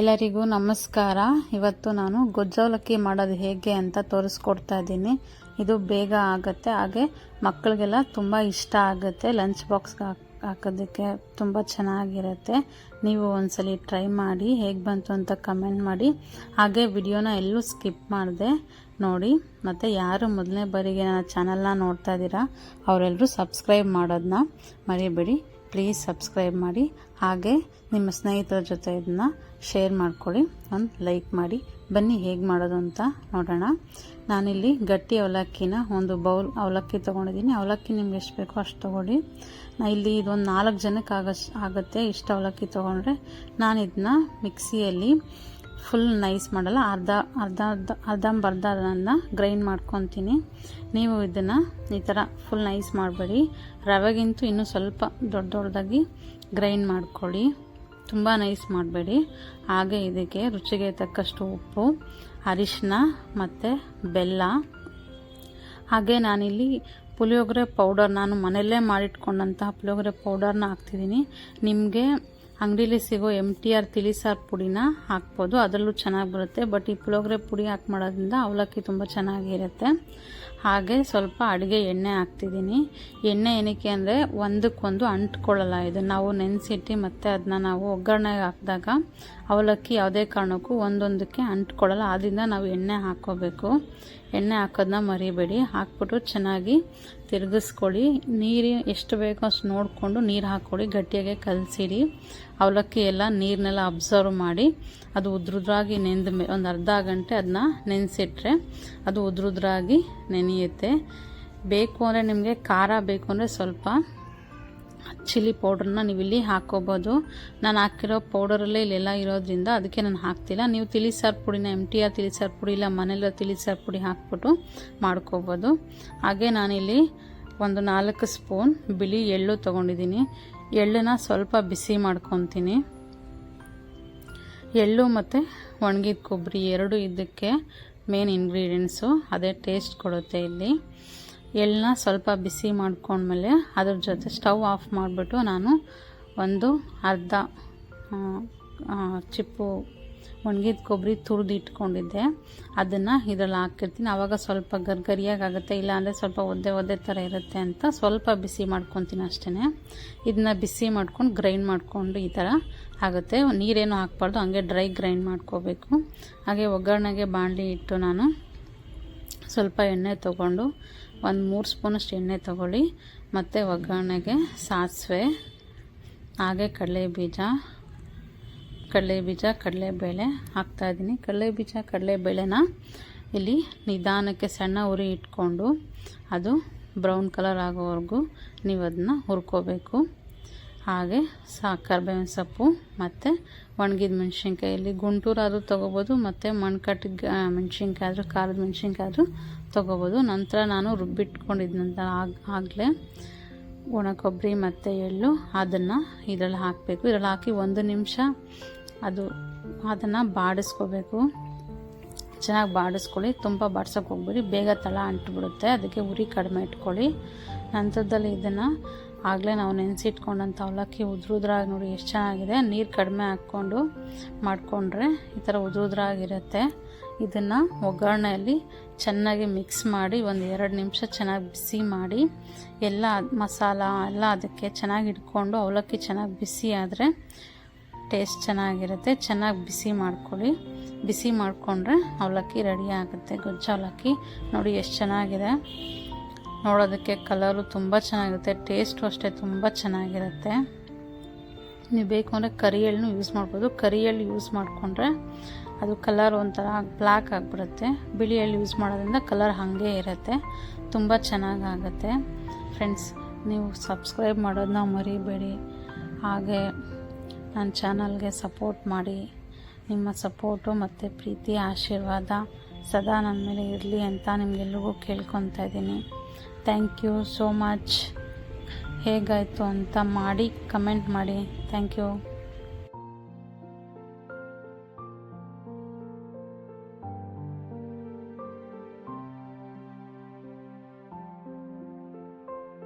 ಎಲ್ಲರಿಗೂ ನಮಸ್ಕಾರ. ಇವತ್ತು ನಾನು ಗೊಜ್ಜವಲಕ್ಕಿ ಮಾಡೋದು ಹೇಗೆ ಅಂತ ತೋರಿಸ್ಕೊಡ್ತಾ ಇದ್ದೀನಿ. ಇದು ಬೇಗ ಆಗುತ್ತೆ, ಹಾಗೆ ಮಕ್ಕಳಿಗೆಲ್ಲ ತುಂಬ ಇಷ್ಟ ಆಗುತ್ತೆ. ಲಂಚ್ ಬಾಕ್ಸ್ಗೆ ಹಾಕೋದಕ್ಕೆ ತುಂಬ ಚೆನ್ನಾಗಿರುತ್ತೆ. ನೀವು ಒಂದ್ಸಲಿ ಟ್ರೈ ಮಾಡಿ, ಹೇಗೆ ಬಂತು ಅಂತ ಕಮೆಂಟ್ ಮಾಡಿ. ಹಾಗೆ ವಿಡಿಯೋನ ಎಲ್ಲೂ ಸ್ಕಿಪ್ ಮಾಡಿದೆ ನೋಡಿ. ಮತ್ತು ಯಾರು ಮೊದಲನೇ ಬಾರಿಗೆ ನನ್ನ ಚಾನಲ್ನ ನೋಡ್ತಾ ಇದ್ದೀರಾ ಅವರೆಲ್ಲರೂ ಸಬ್ಸ್ಕ್ರೈಬ್ ಮಾಡೋದನ್ನ ಮರಿಬೇಡಿ. ಪ್ಲೀಸ್ ಸಬ್ಸ್ಕ್ರೈಬ್ ಮಾಡಿ. ಹಾಗೆ ನಿಮ್ಮ ಸ್ನೇಹಿತರ ಜೊತೆ ಇದನ್ನು ಶೇರ್ ಮಾಡ್ಕೊಳ್ಳಿ, ಒಂದು ಲೈಕ್ ಮಾಡಿ. ಬನ್ನಿ ಹೇಗೆ ಮಾಡೋದು ಅಂತ ನೋಡೋಣ. ನಾನಿಲ್ಲಿ ಗಟ್ಟಿ ಅವಲಕ್ಕಿನ ಒಂದು ಬೌಲ್ ಅವಲಕ್ಕಿ ತೊಗೊಂಡಿದ್ದೀನಿ. ಅವಲಕ್ಕಿ ನಿಮ್ಗೆ ಎಷ್ಟು ಬೇಕೋ ಅಷ್ಟು ತೊಗೊಳ್ಳಿ. ಇಲ್ಲಿ ಇದೊಂದು 4 ಜನಕ್ಕೆ ಆಗುತ್ತೆ. ಇಷ್ಟು ಅವಲಕ್ಕಿ ತೊಗೊಂಡ್ರೆ ನಾನು ಇದನ್ನ ಮಿಕ್ಸಿಯಲ್ಲಿ ಫುಲ್ ನೈಸ್ ಮಾಡಲ್ಲ, ಅರ್ಧಂಬರ್ಧನ ಗ್ರೈಂಡ್ ಮಾಡ್ಕೊತೀನಿ. ನೀವು ಇದನ್ನು ಈ ಥರ ಫುಲ್ ನೈಸ್ ಮಾಡಬೇಡಿ, ರವೆಗಿಂತೂ ಇನ್ನೂ ಸ್ವಲ್ಪ ದೊಡ್ಡದಾಗಿ ಗ್ರೈಂಡ್ ಮಾಡ್ಕೊಳ್ಳಿ, ತುಂಬ ನೈಸ್ ಮಾಡಬೇಡಿ. ಹಾಗೆ ಇದಕ್ಕೆ ರುಚಿಗೆ ತಕ್ಕಷ್ಟು ಉಪ್ಪು, ಅರಿಶಿನ ಮತ್ತು ಬೆಲ್ಲ. ಹಾಗೆ ನಾನಿಲ್ಲಿ ಪುಳಿಯೋಗರೆ ಪೌಡರ್, ನಾನು ಮನೆಯಲ್ಲೇ ಮಾಡಿಟ್ಕೊಂಡಂತಹ ಪುಳಿಯೋಗರೆ ಪೌಡರ್ನ ಹಾಕ್ತಿದ್ದೀನಿ. ನಿಮಗೆ ಅಂಗಡಿಲಿ ಸಿಗೋ MTR ತಿಳಿಸಾರು ಪುಡಿನ ಹಾಕ್ಬೋದು, ಅದರಲ್ಲೂ ಚೆನ್ನಾಗಿ ಬರುತ್ತೆ. ಬಟ್ ಈ ಪುಳಿಯೋಗರೆ ಪುಡಿ ಹಾಕಿ ಮಾಡೋದ್ರಿಂದ ಅವಲಕ್ಕಿ ತುಂಬ ಚೆನ್ನಾಗಿರುತ್ತೆ. ಹಾಗೆ ಸ್ವಲ್ಪ ಅಡುಗೆ ಎಣ್ಣೆ ಹಾಕ್ತಿದ್ದೀನಿ. ಎಣ್ಣೆ ಏನಕ್ಕೆ ಅಂದರೆ ಒಂದಕ್ಕೊಂದು ಅಂಟ್ಕೊಳ್ಳಲ್ಲ. ಇದು ನಾವು ನೆನೆಸಿಟ್ಟು ಮತ್ತು ಅದನ್ನ ನಾವು ಒಗ್ಗರಣೆಗೆ ಹಾಕಿದಾಗ ಅವಲಕ್ಕಿ ಯಾವುದೇ ಕಾರಣಕ್ಕೂ ಒಂದೊಂದಕ್ಕೆ ಅಂಟ್ಕೊಳ್ಳಲ್ಲ. ಆದ್ದರಿಂದ ನಾವು ಎಣ್ಣೆ ಹಾಕ್ಕೋಬೇಕು. ಎಣ್ಣೆ ಹಾಕೋದನ್ನ ಮರಿಬೇಡಿ. ಹಾಕ್ಬಿಟ್ಟು ಚೆನ್ನಾಗಿ ತಿರುಗಿಸ್ಕೊಳ್ಳಿ. ನೀರು ಎಷ್ಟು ಬೇಕೋ ಅಷ್ಟು ನೋಡಿಕೊಂಡು ನೀರು ಹಾಕ್ಕೊಳ್ಳಿ. ಗಟ್ಟಿಯಾಗೆ ಕಲಸಿಡಿ. ಅವಲಕ್ಕಿ ಎಲ್ಲ ನೀರನ್ನೆಲ್ಲ ಅಬ್ಸರ್ವ್ ಮಾಡಿ ಅದು ಉದ್ರುದ್ರಾಗಿ ನೆಂದ ಮೇಲೆ ಒಂದು ಅರ್ಧ ಗಂಟೆ ಅದನ್ನ ನೆನೆಸಿಟ್ರೆ ಅದು ಉದ್ರುದ್ರಾಗಿ ನೆನೆಯುತ್ತೆ. ಬೇಕು ಅಂದರೆ ನಿಮಗೆ ಖಾರ ಬೇಕು ಅಂದರೆ ಸ್ವಲ್ಪ ಚಿಲ್ಲಿ ಪೌಡ್ರನ್ನ ನೀವು ಇಲ್ಲಿ ಹಾಕ್ಕೋಬೋದು. ನಾನು ಹಾಕಿರೋ ಪೌಡರಲ್ಲೇ ಇಲ್ಲೆಲ್ಲ ಇರೋದ್ರಿಂದ ಅದಕ್ಕೆ ನಾನು ಹಾಕ್ತಿಲ್ಲ. ನೀವು ತಿಳಿಸಾರು ಪುಡಿನ MTR ತಿಳಿಸಾರು ಪುಡಿ ಇಲ್ಲ ಮನೇಲಿ ತಿಳಿಸಾರು ಪುಡಿ ಹಾಕ್ಬಿಟ್ಟು ಮಾಡ್ಕೋಬೋದು. ಹಾಗೆ ನಾನಿಲ್ಲಿ ಒಂದು 4 ಸ್ಪೂನ್ ಬಿಳಿ ಎಳ್ಳು ತೊಗೊಂಡಿದ್ದೀನಿ. ಎಳ್ಳನ್ನ ಸ್ವಲ್ಪ ಬಿಸಿ ಮಾಡ್ಕೊತೀನಿ. ಎಳ್ಳು ಮತ್ತು ಒಣಗಿದ ಕೊಬ್ಬರಿ ಎರಡು ಇದಕ್ಕೆ ಮೇನ್ ಇಂಗ್ರೀಡಿಯೆಂಟ್ಸು, ಅದೇ ಟೇಸ್ಟ್ ಕೊಡುತ್ತೆ. ಇಲ್ಲಿ ಎಳ್ಳನ್ನ ಸ್ವಲ್ಪ ಬಿಸಿ ಮಾಡ್ಕೊಂಡ್ಮೇಲೆ ಅದ್ರ ಜೊತೆ ಸ್ಟವ್ ಆಫ್ ಮಾಡಿಬಿಟ್ಟು ನಾನು ಒಂದು ಅರ್ಧ ಚಿಪ್ಪು ಒಣಗಿದ ಕೊಬ್ಬರಿ ತುರಿದು ಇಟ್ಕೊಂಡಿದ್ದೆ, ಅದನ್ನು ಇದರಲ್ಲಿ ಹಾಕಿರ್ತೀನಿ. ಆವಾಗ ಸ್ವಲ್ಪ ಗರಿಯಾಗುತ್ತೆ, ಇಲ್ಲಾಂದರೆ ಸ್ವಲ್ಪ ಒದ್ದೆ ಥರ ಇರುತ್ತೆ ಅಂತ ಸ್ವಲ್ಪ ಬಿಸಿ ಮಾಡ್ಕೊತೀನಿ ಅಷ್ಟೇ. ಇದನ್ನ ಬಿಸಿ ಮಾಡ್ಕೊಂಡು ಗ್ರೈಂಡ್ ಮಾಡಿಕೊಂಡು ಈ ಥರ ಆಗುತ್ತೆ. ನೀರೇನು ಹಾಕ್ಬಾರ್ದು, ಹಂಗೆ ಡ್ರೈ ಗ್ರೈಂಡ್ ಮಾಡ್ಕೋಬೇಕು. ಹಾಗೆ ಒಗ್ಗರಣೆಗೆ ಬಾಣಲಿ ಇಟ್ಟು ನಾನು ಸ್ವಲ್ಪ ಎಣ್ಣೆ ತೊಗೊಂಡು ಒಂದು 3 ಸ್ಪೂನಷ್ಟು ಎಣ್ಣೆ ತೊಗೊಳ್ಳಿ. ಮತ್ತು ಒಗ್ಗರಣೆಗೆ ಸಾಸಿವೆ, ಹಾಗೆ ಕಡಲೆಬೀಜ, ಕಡಲೆಬೇಳೆ ಹಾಕ್ತಾಯಿದ್ದೀನಿ. ಕಡಲೆಬೀಜ ಕಡಲೆಬೇಳೆನ ಇಲ್ಲಿ ನಿಧಾನಕ್ಕೆ ಸಣ್ಣ ಉರಿ ಇಟ್ಕೊಂಡು ಅದು ಬ್ರೌನ್ ಕಲರ್ ಆಗೋವರೆಗೂ ನೀವು ಅದನ್ನ ಹುರ್ಕೋಬೇಕು. ಹಾಗೆ ಕರಿಬೇವಿನ ಸೊಪ್ಪು ಮತ್ತು ಒಣಗಿದ ಮೆಣಸಿನ್ಕಾಯಿ, ಇಲ್ಲಿ ಗುಂಟೂರಾದರೂ ತೊಗೋಬೋದು ಮತ್ತು ಮಣ್ಕಟ್ಟಿಗೆ ಮೆಣಸಿನ್ಕಾಯಿ ಆದರೂ ಖಾರದ ಮೆಣಸಿನ್ಕಾಯಿ ಆದರೂ ತೊಗೋಬೋದು. ನಂತರ ನಾನು ರುಬ್ಬಿಟ್ಕೊಂಡಿದ್ದ ನಂತರ ಆಗಲೇ ಒಣ ಕೊಬ್ಬರಿ ಮತ್ತು ಎಳ್ಳು ಅದನ್ನು ಇದರಲ್ಲಿ ಹಾಕಬೇಕು. ಇದರಲ್ಲಿ ಹಾಕಿ 1 ನಿಮಿಷ ಅದನ್ನು ಬಾಡಿಸ್ಕೋಬೇಕು. ಚೆನ್ನಾಗಿ ಬಾಡಿಸ್ಕೊಳ್ಳಿ, ತುಂಬ ಬಾಡ್ಸೋಕೆ ಹೋಗ್ಬೇಡಿ, ಬೇಗ ತಳ ಅಂಟ್ಬಿಡುತ್ತೆ. ಅದಕ್ಕೆ ಉರಿ ಕಡಿಮೆ ಇಟ್ಕೊಳ್ಳಿ. ನಂತರದಲ್ಲಿ ಇದನ್ನು ಆಗಲೇ ನಾವು ನೆನೆಸಿಟ್ಕೊಂಡಂಥ ಅವಲಕ್ಕಿ ಉದ್ರುದ್ರಾಗಿ ನೋಡಿ ಎಷ್ಟು ಚೆನ್ನಾಗಿದೆ. ನೀರು ಕಡಿಮೆ ಹಾಕ್ಕೊಂಡು ಮಾಡಿಕೊಂಡ್ರೆ ಈ ಥರ ಉದ್ರುದ್ರಾಗಿರುತ್ತೆ. ಇದನ್ನು ಒಗ್ಗರಣೆಯಲ್ಲಿ ಚೆನ್ನಾಗಿ ಮಿಕ್ಸ್ ಮಾಡಿ ಒಂದು 2 ನಿಮಿಷ ಚೆನ್ನಾಗಿ ಬಿಸಿ ಮಾಡಿ, ಎಲ್ಲ ಮಸಾಲ ಎಲ್ಲ ಅದಕ್ಕೆ ಚೆನ್ನಾಗಿ ಇಟ್ಕೊಂಡು ಅವಲಕ್ಕಿ ಚೆನ್ನಾಗಿ ಬಿಸಿ ಆದರೆ ಟೇಸ್ಟ್ ಚೆನ್ನಾಗಿರುತ್ತೆ. ಚೆನ್ನಾಗಿ ಬಿಸಿ ಮಾಡ್ಕೊಳ್ಳಿ. ಬಿಸಿ ಮಾಡಿಕೊಂಡ್ರೆ ಅವಲಕ್ಕಿ ರೆಡಿ ಆಗುತ್ತೆ. ಗೊಜ್ಜು ಅವಲಕ್ಕಿ ನೋಡಿ ಎಷ್ಟು ಚೆನ್ನಾಗಿದೆ. ನೋಡೋದಕ್ಕೆ ಕಲರು ತುಂಬ ಚೆನ್ನಾಗಿರುತ್ತೆ, ಟೇಸ್ಟು ಅಷ್ಟೇ ತುಂಬ ಚೆನ್ನಾಗಿರುತ್ತೆ. ನೀವು ಬೇಕು ಅಂದರೆ ಕರಿ ಎಳ್ಳನ್ನು ಯೂಸ್ ಮಾಡ್ಬೋದು. ಕರಿ ಎಳ್ಳು ಯೂಸ್ ಮಾಡಿಕೊಂಡ್ರೆ ಅದು ಕಲರ್ ಒಂಥರ ಬ್ಲ್ಯಾಕ್ ಆಗಿಬಿಡುತ್ತೆ. ಬಿಳಿ ಎಳ್ಳು ಯೂಸ್ ಮಾಡೋದ್ರಿಂದ ಕಲರ್ ಹಾಗೆ ಇರುತ್ತೆ, ತುಂಬ ಚೆನ್ನಾಗಾಗುತ್ತೆ. ಫ್ರೆಂಡ್ಸ್, ನೀವು ಸಬ್ಸ್ಕ್ರೈಬ್ ಮಾಡೋದನ್ನ ಮರಿಬೇಡಿ. ಹಾಗೆ ನನ್ನ ಚಾನಲ್ಗೆ ಸಪೋರ್ಟ್ ಮಾಡಿ. ನಿಮ್ಮ ಸಪೋರ್ಟು ಮತ್ತು ಪ್ರೀತಿ ಆಶೀರ್ವಾದ ಸದಾ ನನ್ನ ಮೇಲೆ ಇರಲಿ ಅಂತ ನಿಮಗೆಲ್ರಿಗೂ ಕೇಳ್ಕೊತಾ ಇದ್ದೀನಿ. Thank you so much. ಹೇಗಾಯಿತು ಅಂತ ಮಾಡಿ ಕಮೆಂಟ್ ಮಾಡಿ. Thank you.